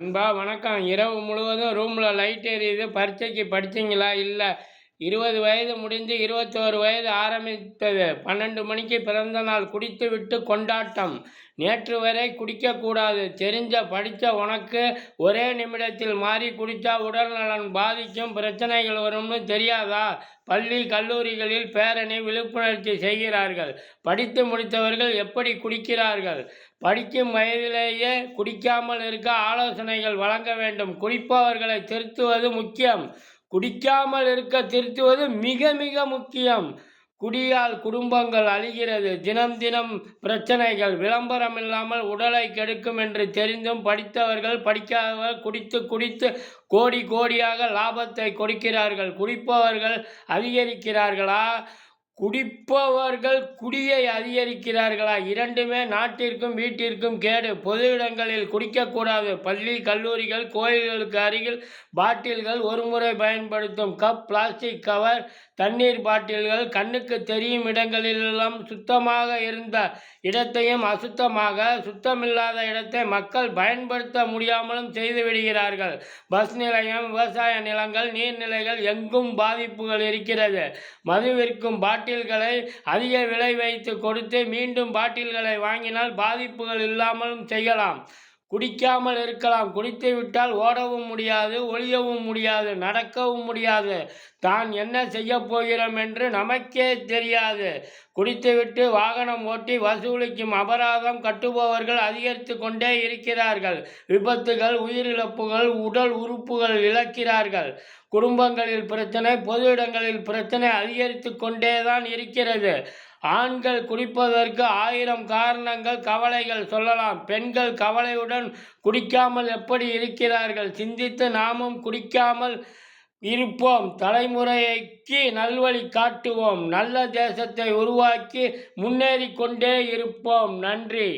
நண்பா வணக்கம். இரவு முழுவதும் ரூம்ல லைட் எரியுது. பரீட்சைக்கு படிச்சீங்களா? இல்ல. 20 வயது முடிஞ்சு 21 வயது ஆரம்பித்தது. 12 மணிக்கு பிறந்த நாள். குடித்துவிட்டு கொண்டாட்டம். நேற்று வரை குடிக்கக்கூடாது. தெரிஞ்ச படிச்ச உனக்கு ஒரே நிமிடத்தில் மாறி குடித்தா உடல் நலன் பாதிக்கும், பிரச்சனைகள் வரும்னு தெரியாதா? பள்ளி கல்லூரிகளில் பேரணி விழிப்புணர்ச்சி செய்கிறார்கள். படித்து முடித்தவர்கள் எப்படி குடிக்கிறார்கள்? படிக்கும் வயதிலேயே குடிக்காமல் இருக்க ஆலோசனைகள் வழங்க வேண்டும். குடிப்பவர்களை திருத்துவது முக்கியம். குடிக்காமல் இருக்க திருத்துவது மிக மிக முக்கியம். குடியால் குடும்பங்கள் அழிகிறது. தினம் தினம் பிரச்சனைகள். விளம்பரம் இல்லாமல் உடலை கெடுக்கும் என்று தெரிந்தும் படித்தவர்கள் படிக்காதவர்கள் குடித்து குடித்து கோடி கோடியாக லாபத்தை கொடுக்கிறார்கள். குடிப்பவர்கள் அதிகரிக்கிறார்களா? குடிப்பவர்கள் குடியை அதிகரிக்கிறார்களா? இரண்டுமே நாட்டிற்கும் வீட்டிற்கும் கேடு. பொது இடங்களில் குடிக்கக்கூடாது. பள்ளி கல்லூரிகள் கோயில்களுக்கு அருகில் பாட்டில்கள், ஒருமுறை பயன்படுத்தும் கப், பிளாஸ்டிக் கவர், தண்ணீர் பாட்டில்கள் கண்ணுக்கு தெரியும் இடங்களிலெல்லாம் சுத்தமாக இருந்த இடத்தையும் அசுத்தமாக, சுத்தமில்லாத இடத்தை மக்கள் பயன்படுத்த முடியாமலும் செய்து விடுகிறார்கள். பஸ் நிலையம், விவசாய நிலங்கள், நீர்நிலைகள் எங்கும் பாதிப்புகள் இருக்கிறது. மது விற்கும் பாட்டில்களை அதிக விலை வைத்து கொடுத்து மீண்டும் பாட்டில்களை வாங்கினால் பாதிப்புகள் இல்லாமலும் செய்யலாம். குடிக்காமல் இருக்கலாம். குடித்து விட்டால் ஓடவும் முடியாது, ஒளியவும் முடியாது, நடக்கவும் முடியாது. தான் என்ன செய்யப் போகிறோம் என்று நமக்கே தெரியாது. குடித்துவிட்டு வாகனம் ஓட்டி வசூலிக்கும் அபராதம் கட்டுபவர்கள் அதிகரித்து கொண்டே இருக்கிறார்கள். விபத்துகள், உயிரிழப்புகள், உடல் உறுப்புகள் இழக்கிறார்கள். குடும்பங்களில் பிரச்சனை, பொது இடங்களில் பிரச்சனை அதிகரித்து கொண்டேதான் இருக்கிறது. ஆண்கள் குடிப்பதற்கு 1000 காரணங்கள், கவலைகள் சொல்லலாம். பெண்கள் கவலையுடன் குடிக்காமல் எப்படி இருக்கிறார்கள்? சிந்தித்து நாமும் குடிக்காமல் இருப்போம். தலைமுறைக்கு நல்வழி காட்டுவோம். நல்ல தேசத்தை உருவாக்கி முன்னேறி கொண்டே இருப்போம். நன்றி.